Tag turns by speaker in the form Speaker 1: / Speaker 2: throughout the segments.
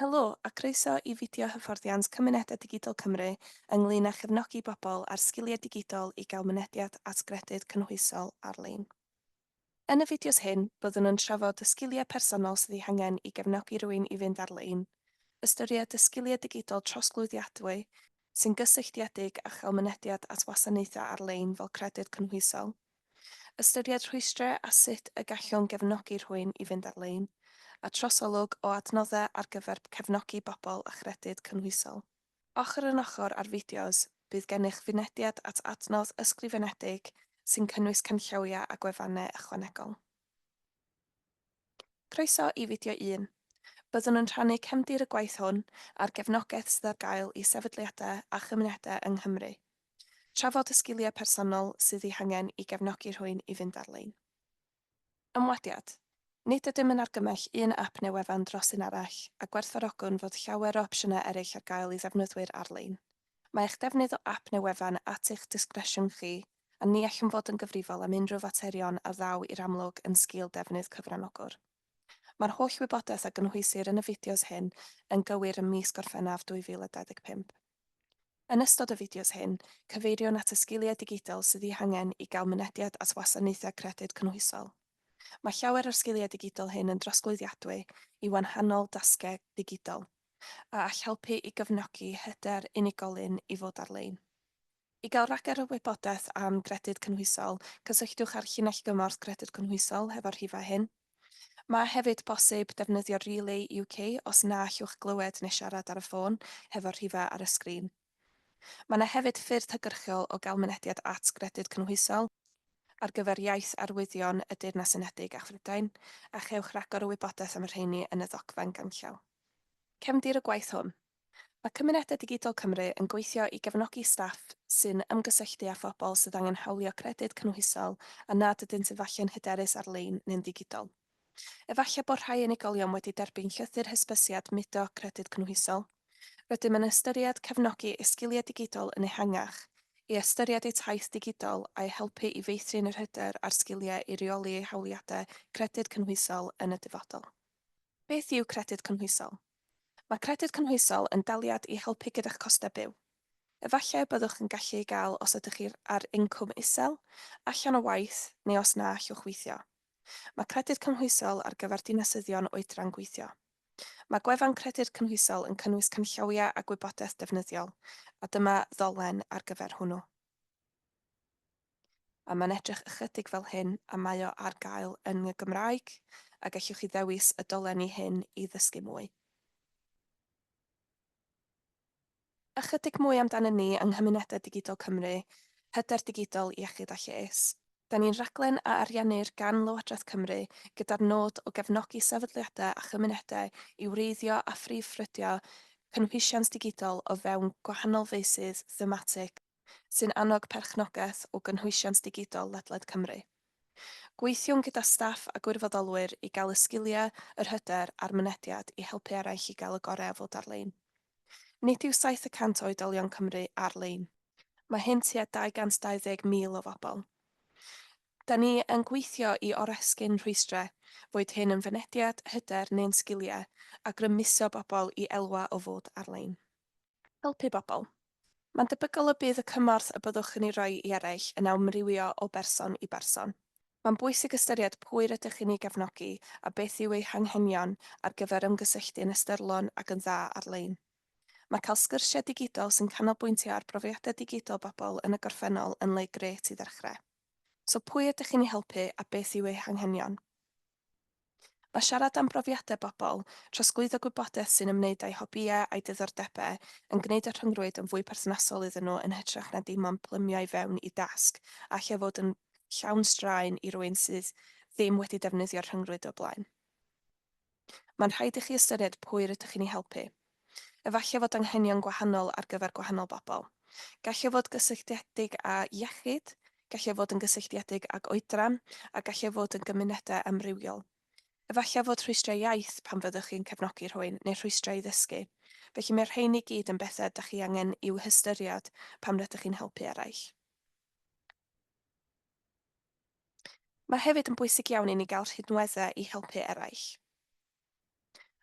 Speaker 1: Helo a croeso i fideo hyfforddiant Cymunedau Digidol Cymru ynglŷn â chefnogi bobl ar sgiliau digidol i gael mynediad at gredyd cynhwysol ar-lein. Yn y fideos hyn, byddwn yn trafod y sgiliau personol sydd eu hangen i gefnogi rhywun i fynd ar-lein, ystyried y sgiliau digidol trosglwyddiadwy sy'n gysylltiedig â chael mynediad at wasanaethau ar-lein fel credyd cynhwysol, ystyried rhwystrau a sut y gallwn gefnogi rhywun i fynd ar-lein, a trosolwg o adnoddau ar gyfer cefnogi bobl a chredyd cynhwysol. Ochr yn ochr ar fideos, bydd gennych fynediad at adnodd ysgrifenedig sy'n cynnwys canllawiau a gwefannau ychwanegol. Croeso i fideo 1. Byddwn yn rhannu cefndir y gwaith hwn a'r gefnogaeth sydd ar gael i sefydliadau a chymunedau yng Nghymru. Trafod y sgiliau personol sydd eu hangen i gefnogi rhywun i fynd ar-lein. Ymwadiad. Nid ydym yn argymell un ap neu wefan dros un arall, a gwerthfawrogwn fod llawer o opsiynau eraill ar gael i ddefnyddwyr ar-lein. Mae eich defnydd o ap neu wefan at eich disgresiwn chi, a ni allwn fod yn gyfrifol am unrhyw faterion a ddaw i'r amlwg yn sgil defnydd cyfranogwr. Mae'r holl wybodaeth a gynhwysir yn y fideos hyn yn gywir ym mis Gorffennaf 2025. Yn ystod y fideos hyn, cyfeiriwn at y sgiliau digidol sydd eu hangen i gael mynediad at wasanaethau credyd cynhwysol. Mae llawer o'r sgiliau digidol hyn yn drosglwyddiadwy i wahanol dasgau digidol, a all helpu i gefnogi hyder unigolyn i fod ar-lein. I gael rhagor o wybodaeth am gredyd cynhwysol, cysylltwch ar llinell gymorth gredyd cynhwysol hefo'r rhifau hyn. Mae hefyd posib defnyddio Relay UK os na allwch glywed neu siarad ar y ffôn hefo'r rhifau ar y sgrin. Mae yna hefyd ffyrdd hygyrchol o gael mynediad at gredyd cynhwysol ar gyfer iaith arwyddion y Deyrnas Unedig a Phrydain, a chewch rhagor o wybodaeth am y rheini yn y ddogfen ganllaw. Cefndir y gwaith hwn. Mae Cymunedau Digidol Cymru yn gweithio i gefnogi staff sy'n ymgysylltu â phobl sydd angen hawlio credyd cynhwysol a nad ydynt efallai'n hyderus ar-lein neu'n digidol. Efallai bod rhai unigolion wedi derbyn llythyr hysbysiad mudo credyd cynhwysol. Rydym yn ystyried cefnogi esgiliau digidol yn ehangach, i ystyried eu taith digidol a'i helpu i feithrin yr hyder ar sgiliau i reoli eu hawliadau credyd cynhwysol yn y dyfodol. Beth yw credyd cynhwysol? Mae credyd cynhwysol yn daliad i helpu gyda'ch costau byw. Efallai byddwch yn gallu gael os ydych chi ar incwm isel, allan o waith, neu os na allwch weithio. Mae credyd cynhwysol ar gyfer dinasyddion oedran gweithio. Mae gwefan credyd cynhwysol yn cynnwys canllawiau a gwybodaeth defnyddiol, a dyma ddolen ar gyfer hwnnw. A mae'n edrych ychydig fel hyn, a mae o ar gael yn y Gymraeg, a gallwch chi ddewis y dolenni hyn i ddysgu mwy. Ychydig mwy amdano ni yng Nghymunedau Digidol Cymru, hyder digidol iechyd a lles. Da ni'n raglen a ariannir gan Lywodraeth Cymru gyda'r nod o gefnogi sefydliadau a chymunedau i wreiddio a phrifrydio cynhwysiant digidol o fewn gwahanol feysydd thematig sy'n annog perchnogaeth o gynhwysiant digidol ledled Cymru. Gweithiwn gyda staff a gwirfoddolwyr i gael y sgiliau, yr hyder a'r mynediad i helpu eraill i gael y gorau o fod ar-lein. Nid yw 700 o oedolion Cymru ar-lein. Mae hyn tua 220,000 o bobl. Da ni yn gweithio i oresgyn rhwystrau, boed hyn yn fynediad, hyder neu'n sgiliau, a grymuso bobl i elwa o fod ar-lein. Helpu bobl. Mae'n debygol y bydd y cymorth y byddwch yn ei roi i eraill yn amrywio o berson i berson. Mae'n bwysig ystyried pwy rydych chi'n ei gefnogi a beth yw eu hanghenion ar gyfer ymgysylltu'n ystyrlon ac yn dda ar-lein. Mae cael sgyrsiau digidol sy'n canolbwyntio ar brofiadau digidol bobl yn y gorffennol yn le gret i ddechrau. So pwy ydych chi'n ei helpu a beth yw eu hanghenion? Mae siarad am brofiadau bobl, trosglwyddo gwybodaeth sy'n ymwneud â'u hobïau a'i diddordebau yn gwneud y rhyngrwyd yn fwy perthnasol iddyn nhw yn hytrach na dim ond plymio i fewn i dasg, a lle fod yn llawn straen i rywun sydd ddim wedi defnyddio'r rhyngrwyd o blaen. Mae'n rhaid i chi ystyried pwy rydych chi'n ei helpu. Efallai fod anghenion gwahanol ar gyfer gwahanol bobl. Gallai fod gysylltiedig â iechyd, gallai fod yn gysylltiedig ag oedran, a gallai fod yn gymunedau amrywiol. Efallai fod rhwystrau iaith pan fyddwch chi'n cefnogi rhywun neu rhwystrau i ddysgu. Felly mae'r rhain i gyd yn bethau ydych chi angen i'w hystyried pam rydych chi'n helpu eraill. Mae hefyd yn bwysig iawn i ni gael rhinweddau i helpu eraill.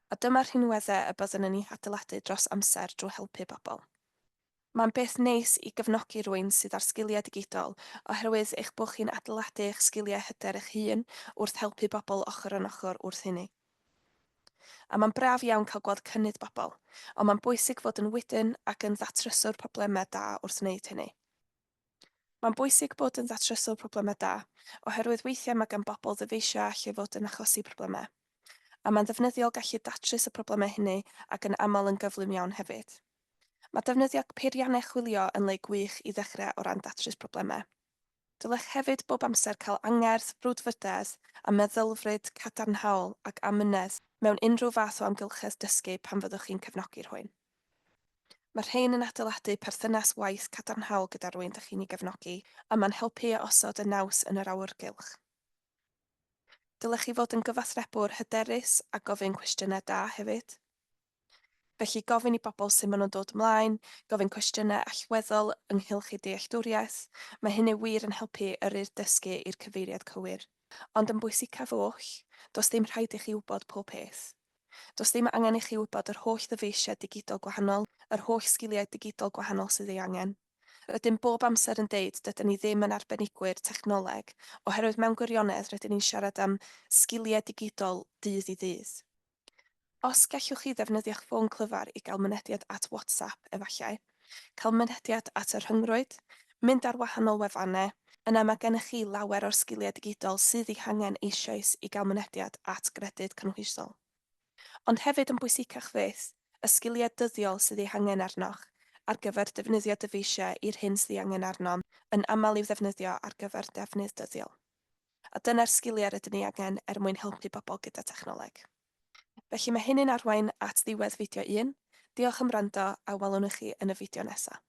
Speaker 1: a dyma'r rhinweddau y byddwn yn ei adeiladu dros amser drwy helpu bobl. Mae'n beth neis i gefnogi rhywun sydd ar sgiliau digidol oherwydd eich bod chi'n adeiladu eich sgiliau hyder eich hun wrth helpu bobl ochr yn ochr wrth hynny. A mae'n braf iawn cael gweld cynnydd bobl, ond mae'n bwysig fod yn wydyn ac yn ddatryswr problemau da wrth wneud hynny. Mae'n bwysig bod yn ddatryswr problemau da, oherwydd weithiau mae gan bobl ddyfeisio allu fod yn achosi problemau, a mae'n ddefnyddiol gallu datrys y problemau hynny ac yn aml yn gyflym iawn hefyd. Mae defnyddio peiriannau chwilio yn le gwych i ddechrau o ran datrys problemau. Dylech hefyd bob amser cael angerdd, brwdfrydedd a meddylfryd cadarnhaol ac amynedd mewn unrhyw fath o amgylchedd dysgu pan fyddwch chi'n cefnogi rhywun. Mae rhain yn adeiladu perthynas waith cadarnhaol gyda rwy'n ydych chi'n ei gefnogi, a mae'n helpu osod y naws yn yr awyrgylch. Dylech chi fod yn gyfathrebwr hyderus a gofyn cwestiynau da hefyd. Felly gofyn i bobl sut maen nhw'n dod ymlaen, gofyn cwestiynau allweddol ynghylch eu dealltwriaeth, mae hynny wir yn helpu yrru'r dysgu i'r cyfeiriad cywir. Ond yn bwysicaf oll, does dim rhaid i chi wybod pob peth. Does dim angen i chi wybod yr holl ddyfeisiau digidol gwahanol, yr holl sgiliau digidol gwahanol sydd ei angen. Rydym bob amser yn deud dydyn ni ddim yn arbenigwyr technoleg, oherwydd mewn gwirionedd rydyn ni'n siarad am sgiliau digidol dydd i ddydd. Os gallwch chi ddefnyddio'ch ffôn clyfar i gael mynediad at WhatsApp efallai, cael mynediad at y rhyngrwyd, mynd ar wahanol wefannau, yna mae gennych chi lawer o'r sgiliau digidol sydd eu hangen eisoes i gael mynediad at gredyd cynhwysol. Ond hefyd yn bwysicach fyth, y sgiliau dyddiol sydd eu hangen arnoch ar gyfer defnyddio dyfeisiau i'r hyn sydd ei angen arnom yn aml i'w ddefnyddio ar gyfer defnydd dyddiol. A dyna'r sgiliau rydyn ni angen er mwyn helpu bobl gyda technoleg. Felly mae hynny'n arwain at ddiwedd fideo 1. Diolch am wrando a welwn i chi yn y fideo nesaf.